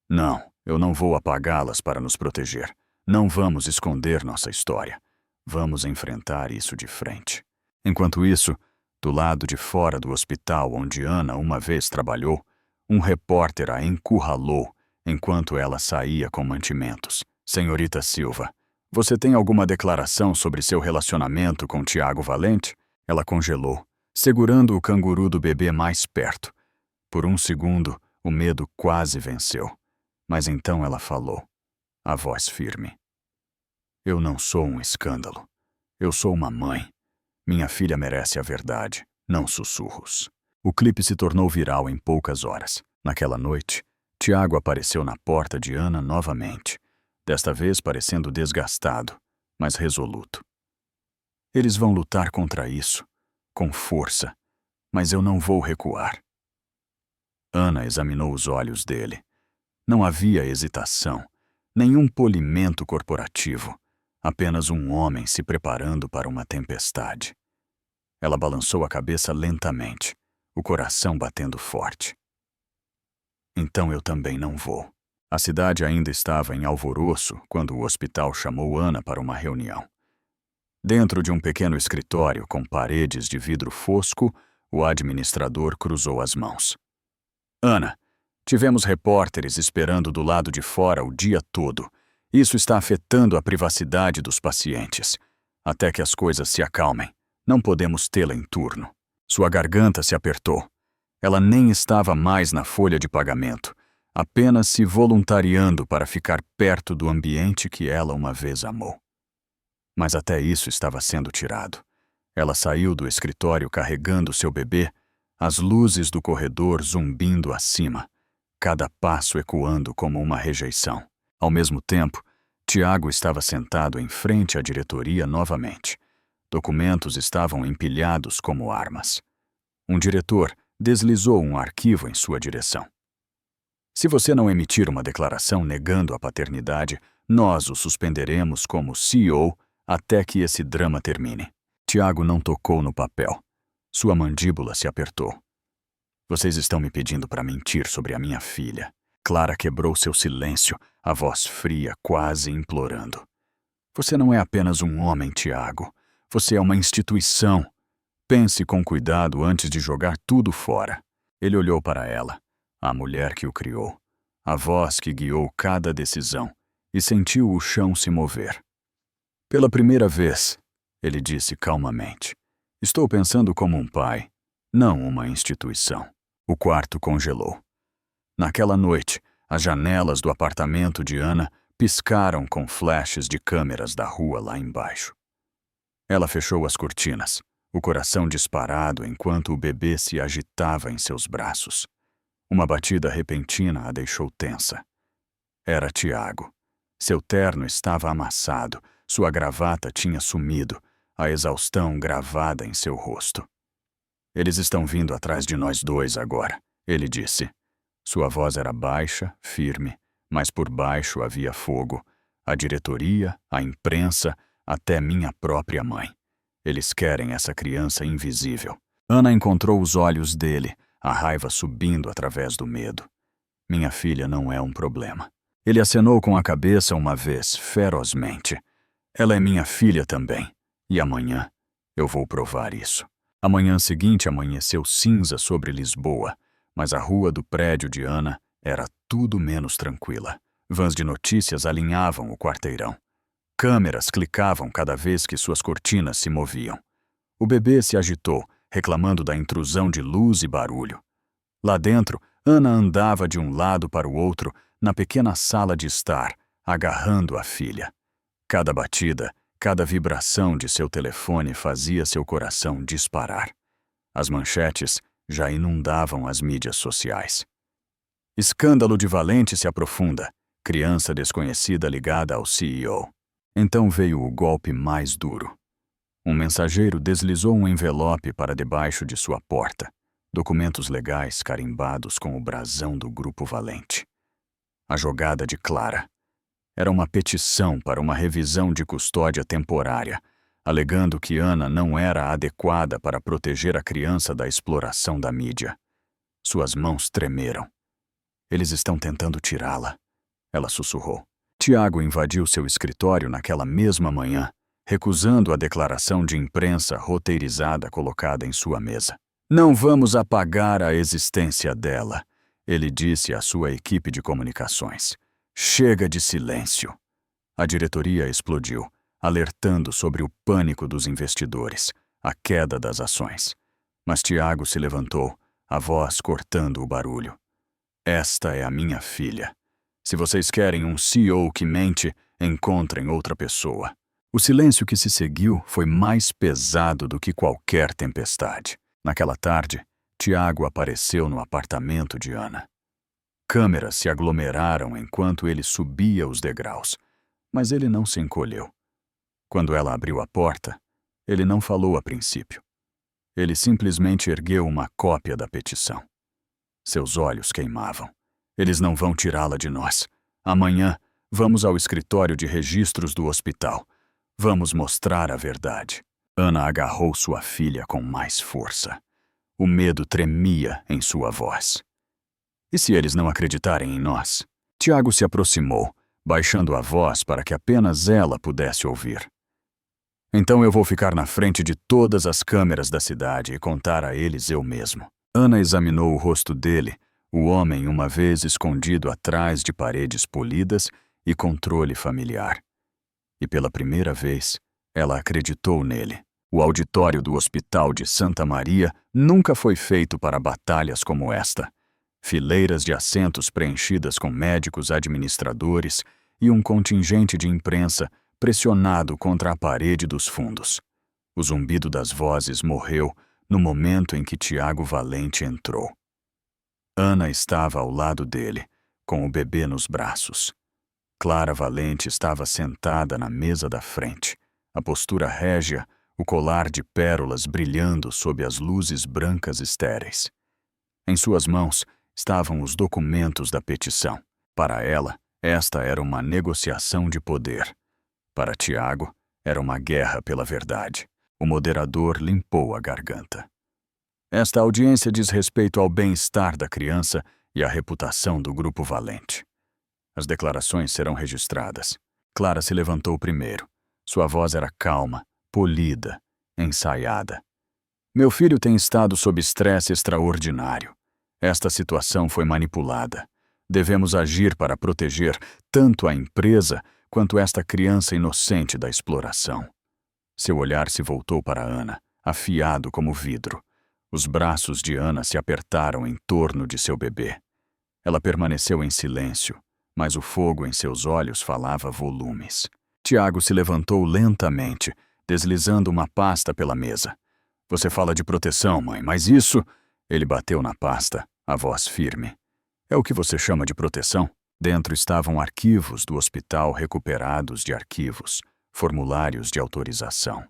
Não, eu não vou apagá-las para nos proteger. Não vamos esconder nossa história. Vamos enfrentar isso de frente. Enquanto isso, do lado de fora do hospital onde Ana uma vez trabalhou, um repórter a encurralou enquanto ela saía com mantimentos. Senhorita Silva, você tem alguma declaração sobre seu relacionamento com Tiago Valente? Ela congelou, segurando o canguru do bebê mais perto. Por um segundo, o medo quase venceu. Mas então ela falou, a voz firme. Eu não sou um escândalo. Eu sou uma mãe. Minha filha merece a verdade, não sussurros. O clipe se tornou viral em poucas horas. Naquela noite, Tiago apareceu na porta de Ana novamente, desta vez parecendo desgastado, mas resoluto. Eles vão lutar contra isso, com força, mas eu não vou recuar. Ana examinou os olhos dele. Não havia hesitação, nenhum polimento corporativo, apenas um homem se preparando para uma tempestade. Ela balançou a cabeça lentamente, o coração batendo forte. Então eu também não vou. A cidade ainda estava em alvoroço quando o hospital chamou Ana para uma reunião. Dentro de um pequeno escritório com paredes de vidro fosco, o administrador cruzou as mãos. Ana, tivemos repórteres esperando do lado de fora o dia todo. Isso está afetando a privacidade dos pacientes. Até que as coisas se acalmem, não podemos tê-la em turno. Sua garganta se apertou. Ela nem estava mais na folha de pagamento, apenas se voluntariando para ficar perto do ambiente que ela uma vez amou. Mas até isso estava sendo tirado. Ela saiu do escritório carregando seu bebê, as luzes do corredor zumbindo acima, cada passo ecoando como uma rejeição. Ao mesmo tempo, Tiago estava sentado em frente à diretoria novamente. Documentos estavam empilhados como armas. Um diretor deslizou um arquivo em sua direção. Se você não emitir uma declaração negando a paternidade, nós o suspenderemos como CEO até que esse drama termine. Tiago não tocou no papel. Sua mandíbula se apertou. Vocês estão me pedindo para mentir sobre a minha filha. Clara quebrou seu silêncio, a voz fria, quase implorando. Você não é apenas um homem, Tiago. Você é uma instituição. Pense com cuidado antes de jogar tudo fora. Ele olhou para ela, a mulher que o criou, a voz que guiou cada decisão, e sentiu o chão se mover. Pela primeira vez, ele disse calmamente, estou pensando como um pai, não uma instituição. O quarto congelou. Naquela noite, as janelas do apartamento de Ana piscaram com flashes de câmeras da rua lá embaixo. Ela fechou as cortinas, o coração disparado enquanto o bebê se agitava em seus braços. Uma batida repentina a deixou tensa. Era Tiago. Seu terno estava amassado, sua gravata tinha sumido, a exaustão gravada em seu rosto. Eles estão vindo atrás de nós dois agora, ele disse. Sua voz era baixa, firme, mas por baixo havia fogo. A diretoria, a imprensa, até minha própria mãe. Eles querem essa criança invisível. Ana encontrou os olhos dele, a raiva subindo através do medo. Minha filha não é um problema. Ele acenou com a cabeça uma vez, ferozmente. Ela é minha filha também. E amanhã eu vou provar isso. A manhã seguinte amanheceu cinza sobre Lisboa, mas a rua do prédio de Ana era tudo menos tranquila. Vans de notícias alinhavam o quarteirão. Câmeras clicavam cada vez que suas cortinas se moviam. O bebê se agitou, reclamando da intrusão de luz e barulho. Lá dentro, Ana andava de um lado para o outro na pequena sala de estar, agarrando a filha. Cada batida, cada vibração de seu telefone fazia seu coração disparar. As manchetes já inundavam as mídias sociais. Escândalo de Valente se aprofunda. Criança desconhecida ligada ao CEO. Então veio o golpe mais duro. Um mensageiro deslizou um envelope para debaixo de sua porta. Documentos legais carimbados com o brasão do Grupo Valente. A jogada de Clara. Era uma petição para uma revisão de custódia temporária, alegando que Ana não era adequada para proteger a criança da exploração da mídia. Suas mãos tremeram. Eles estão tentando tirá-la, ela sussurrou. Tiago invadiu seu escritório naquela mesma manhã, recusando a declaração de imprensa roteirizada colocada em sua mesa. Não vamos apagar a existência dela, ele disse à sua equipe de comunicações. Chega de silêncio. A diretoria explodiu, alertando sobre o pânico dos investidores, a queda das ações. Mas Tiago se levantou, a voz cortando o barulho. Esta é a minha filha. Se vocês querem um CEO que mente, encontrem outra pessoa. O silêncio que se seguiu foi mais pesado do que qualquer tempestade. Naquela tarde, Tiago apareceu no apartamento de Ana. Câmeras se aglomeraram enquanto ele subia os degraus, mas ele não se encolheu. Quando ela abriu a porta, ele não falou a princípio. Ele simplesmente ergueu uma cópia da petição. Seus olhos queimavam. Eles não vão tirá-la de nós. Amanhã, vamos ao escritório de registros do hospital. Vamos mostrar a verdade. Ana agarrou sua filha com mais força. O medo tremia em sua voz. E se eles não acreditarem em nós? Tiago se aproximou, baixando a voz para que apenas ela pudesse ouvir. Então eu vou ficar na frente de todas as câmeras da cidade e contar a eles eu mesmo. Ana examinou o rosto dele, o homem uma vez escondido atrás de paredes polidas e controle familiar. E pela primeira vez, ela acreditou nele. O auditório do Hospital de Santa Maria nunca foi feito para batalhas como esta. Fileiras de assentos preenchidas com médicos administradores e um contingente de imprensa pressionado contra a parede dos fundos. O zumbido das vozes morreu no momento em que Tiago Valente entrou. Ana estava ao lado dele, com o bebê nos braços. Clara Valente estava sentada na mesa da frente, a postura régia, o colar de pérolas brilhando sob as luzes brancas estéreis. Em suas mãos estavam os documentos da petição. Para ela, esta era uma negociação de poder. Para Tiago, era uma guerra pela verdade. O moderador limpou a garganta. Esta audiência diz respeito ao bem-estar da criança e a reputação do Grupo Valente. As declarações serão registradas. Clara se levantou primeiro. Sua voz era calma, polida, ensaiada. Meu filho tem estado sob estresse extraordinário. Esta situação foi manipulada. Devemos agir para proteger tanto a empresa quanto esta criança inocente da exploração. Seu olhar se voltou para Ana, afiado como vidro. Os braços de Ana se apertaram em torno de seu bebê. Ela permaneceu em silêncio, mas o fogo em seus olhos falava volumes. Tiago se levantou lentamente, deslizando uma pasta pela mesa. Você fala de proteção, mãe, mas isso... Ele bateu na pasta, a voz firme. É o que você chama de proteção? Dentro estavam arquivos do hospital recuperados de arquivos, formulários de autorização.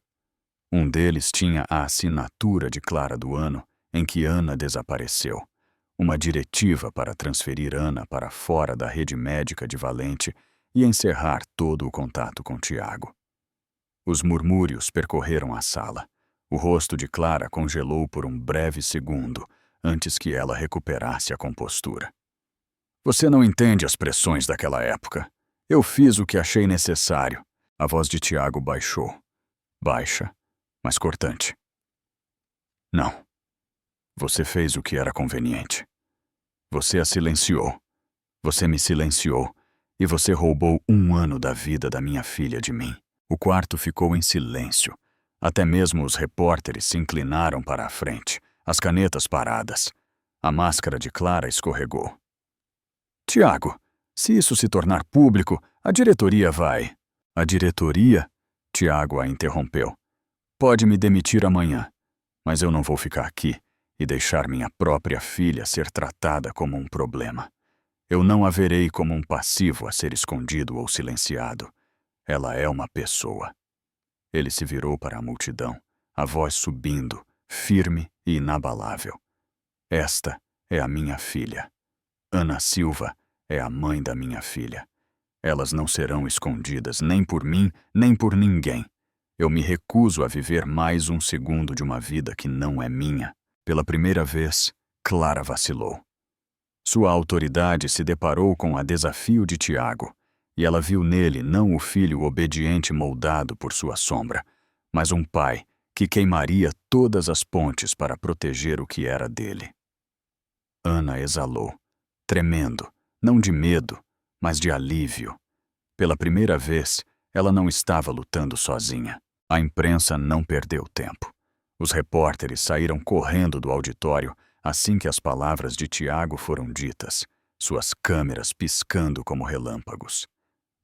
Um deles tinha a assinatura de Clara do ano em que Ana desapareceu. Uma diretiva para transferir Ana para fora da rede médica de Valente e encerrar todo o contato com Tiago. Os murmúrios percorreram a sala. O rosto de Clara congelou por um breve segundo antes que ela recuperasse a compostura. Você não entende as pressões daquela época. Eu fiz o que achei necessário. A voz de Tiago baixou. Baixa, mas cortante. Não. Você fez o que era conveniente. Você a silenciou. Você me silenciou. E você roubou 1 ano da vida da minha filha de mim. O quarto ficou em silêncio. Até mesmo os repórteres se inclinaram para a frente, as canetas paradas. A máscara de Clara escorregou. Tiago, se isso se tornar público, a diretoria vai... A diretoria? Tiago a interrompeu. Pode me demitir amanhã, mas eu não vou ficar aqui e deixar minha própria filha ser tratada como um problema. Eu não a verei como um passivo a ser escondido ou silenciado. Ela é uma pessoa. Ele se virou para a multidão, a voz subindo, firme e inabalável. Esta é a minha filha. Ana Silva é a mãe da minha filha. Elas não serão escondidas nem por mim, nem por ninguém. Eu me recuso a viver mais um segundo de uma vida que não é minha. Pela primeira vez, Clara vacilou. Sua autoridade se deparou com o desafio de Tiago, e ela viu nele não o filho obediente moldado por sua sombra, mas um pai que queimaria todas as pontes para proteger o que era dele. Ana exalou, tremendo, não de medo, mas de alívio. Pela primeira vez, ela não estava lutando sozinha. A imprensa não perdeu tempo. Os repórteres saíram correndo do auditório assim que as palavras de Tiago foram ditas, suas câmeras piscando como relâmpagos.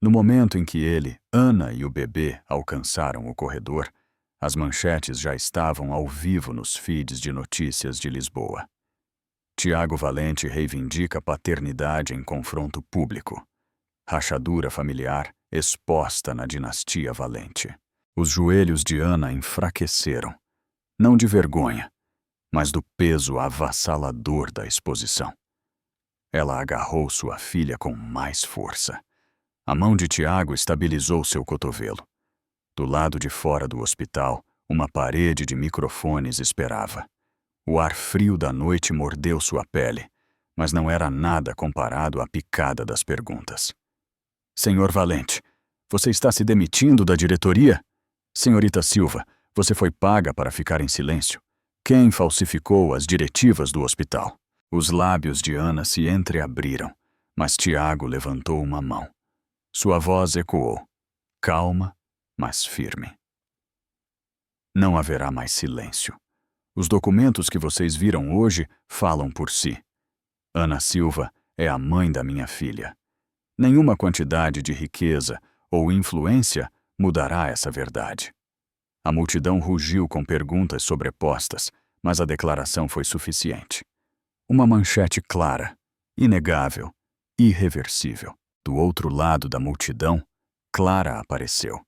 No momento em que ele, Ana e o bebê alcançaram o corredor, as manchetes já estavam ao vivo nos feeds de notícias de Lisboa. Tiago Valente reivindica paternidade em confronto público. Rachadura familiar exposta na dinastia Valente. Os joelhos de Ana enfraqueceram, não de vergonha, mas do peso avassalador da exposição. Ela agarrou sua filha com mais força. A mão de Tiago estabilizou seu cotovelo. Do lado de fora do hospital, uma parede de microfones esperava. O ar frio da noite mordeu sua pele, mas não era nada comparado à picada das perguntas. Senhor Valente, você está se demitindo da diretoria? Senhorita Silva, você foi paga para ficar em silêncio. Quem falsificou as diretivas do hospital? Os lábios de Ana se entreabriram, mas Tiago levantou uma mão. Sua voz ecoou, calma, mas firme. Não haverá mais silêncio. Os documentos que vocês viram hoje falam por si. Ana Silva é a mãe da minha filha. Nenhuma quantidade de riqueza ou influência mudará essa verdade. A multidão rugiu com perguntas sobrepostas, mas a declaração foi suficiente. Uma manchete clara, inegável, irreversível. Do outro lado da multidão, Clara apareceu.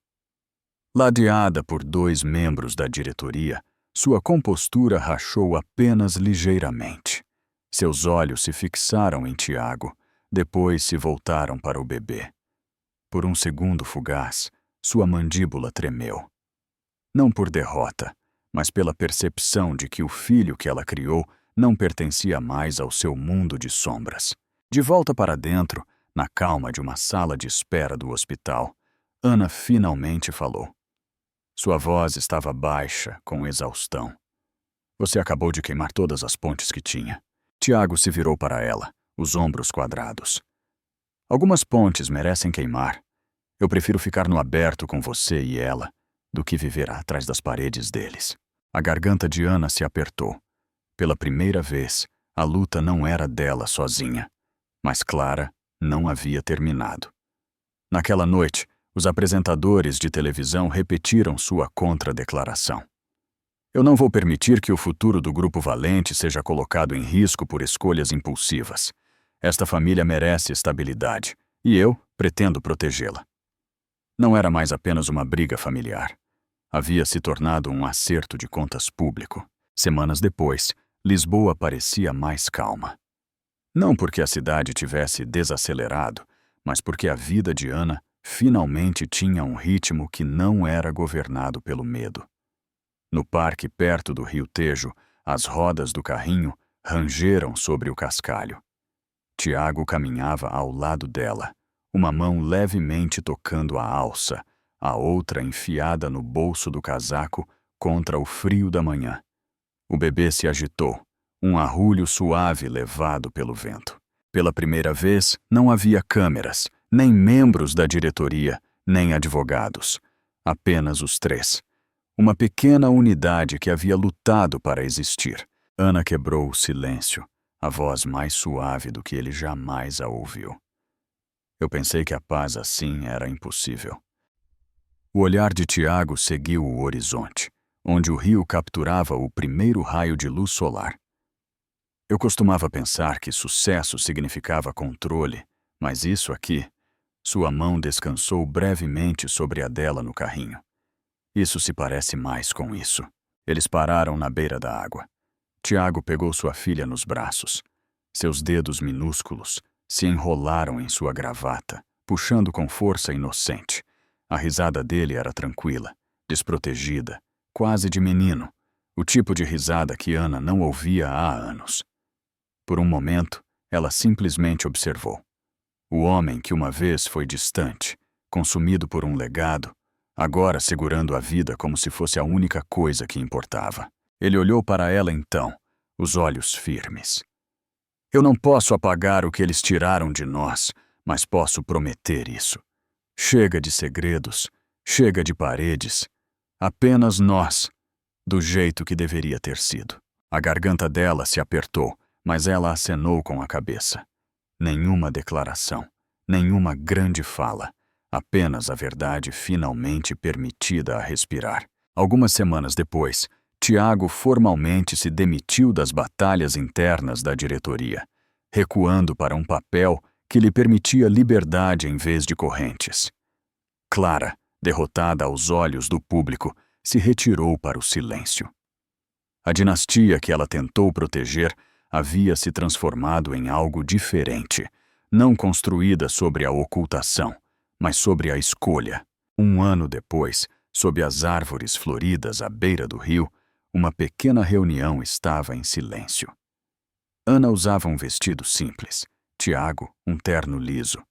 Ladeada por 2 membros da diretoria, sua compostura rachou apenas ligeiramente. Seus olhos se fixaram em Tiago, depois se voltaram para o bebê. Por um segundo fugaz, sua mandíbula tremeu. Não por derrota, mas pela percepção de que o filho que ela criou não pertencia mais ao seu mundo de sombras. De volta para dentro, na calma de uma sala de espera do hospital, Ana finalmente falou. Sua voz estava baixa, com exaustão. Você acabou de queimar todas as pontes que tinha. Tiago se virou para ela, os ombros quadrados. Algumas pontes merecem queimar. Eu prefiro ficar no aberto com você e ela do que viver atrás das paredes deles. A garganta de Ana se apertou. Pela primeira vez, a luta não era dela sozinha. Mas Clara não havia terminado. Naquela noite, os apresentadores de televisão repetiram sua contradeclaração. Eu não vou permitir que o futuro do Grupo Valente seja colocado em risco por escolhas impulsivas. Esta família merece estabilidade, e eu pretendo protegê-la. Não era mais apenas uma briga familiar. Havia se tornado um acerto de contas público. Semanas depois, Lisboa parecia mais calma. Não porque a cidade tivesse desacelerado, mas porque a vida de Ana finalmente tinha um ritmo que não era governado pelo medo. No parque perto do Rio Tejo, as rodas do carrinho rangeram sobre o cascalho. Tiago caminhava ao lado dela, uma mão levemente tocando a alça, a outra enfiada no bolso do casaco contra o frio da manhã. O bebê se agitou, um arrulho suave levado pelo vento. Pela primeira vez, não havia câmeras, nem membros da diretoria, nem advogados. Apenas os três. Uma pequena unidade que havia lutado para existir. Ana quebrou o silêncio, a voz mais suave do que ele jamais a ouviu. Eu pensei que a paz assim era impossível. O olhar de Tiago seguiu o horizonte, onde o rio capturava o primeiro raio de luz solar. Eu costumava pensar que sucesso significava controle, mas isso aqui... Sua mão descansou brevemente sobre a dela no carrinho. Isso se parece mais com isso. Eles pararam na beira da água. Tiago pegou sua filha nos braços. Seus dedos minúsculos se enrolaram em sua gravata, puxando com força inocente. A risada dele era tranquila, desprotegida, quase de menino, o tipo de risada que Ana não ouvia há anos. Por um momento, ela simplesmente observou. O homem que uma vez foi distante, consumido por um legado, agora segurando a vida como se fosse a única coisa que importava. Ele olhou para ela então, os olhos firmes. Eu não posso apagar o que eles tiraram de nós, mas posso prometer isso. Chega de segredos, chega de paredes. Apenas nós, do jeito que deveria ter sido. A garganta dela se apertou, mas ela acenou com a cabeça. Nenhuma declaração, nenhuma grande fala, apenas a verdade finalmente permitida a respirar. Algumas semanas depois, Tiago formalmente se demitiu das batalhas internas da diretoria, recuando para um papel que lhe permitia liberdade em vez de correntes. Clara, derrotada aos olhos do público, se retirou para o silêncio. A dinastia que ela tentou proteger havia se transformado em algo diferente, não construída sobre a ocultação, mas sobre a escolha. Um ano depois, sob as árvores floridas à beira do rio, uma pequena reunião estava em silêncio. Ana usava um vestido simples, Tiago um terno liso.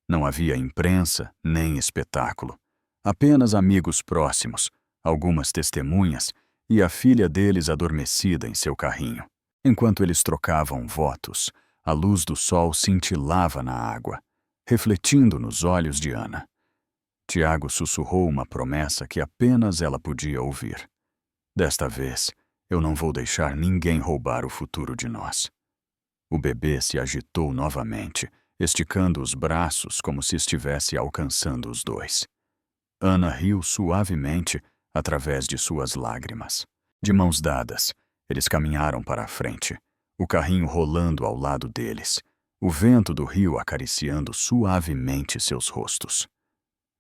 Não havia imprensa nem espetáculo. Apenas amigos próximos, algumas testemunhas e a filha deles adormecida em seu carrinho. Enquanto eles trocavam votos, a luz do sol cintilava na água, refletindo nos olhos de Ana. Tiago sussurrou uma promessa que apenas ela podia ouvir. Desta vez, eu não vou deixar ninguém roubar o futuro de nós. O bebê se agitou novamente, esticando os braços como se estivesse alcançando os dois. Ana riu suavemente através de suas lágrimas. De mãos dadas, eles caminharam para a frente, o carrinho rolando ao lado deles, o vento do rio acariciando suavemente seus rostos.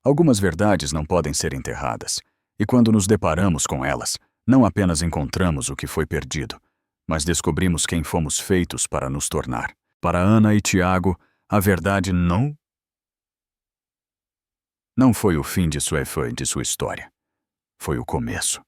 Algumas verdades não podem ser enterradas, e quando nos deparamos com elas, não apenas encontramos o que foi perdido, mas descobrimos quem fomos feitos para nos tornar. Para Ana e Tiago, a verdade não foi o fim de sua história. Foi o começo.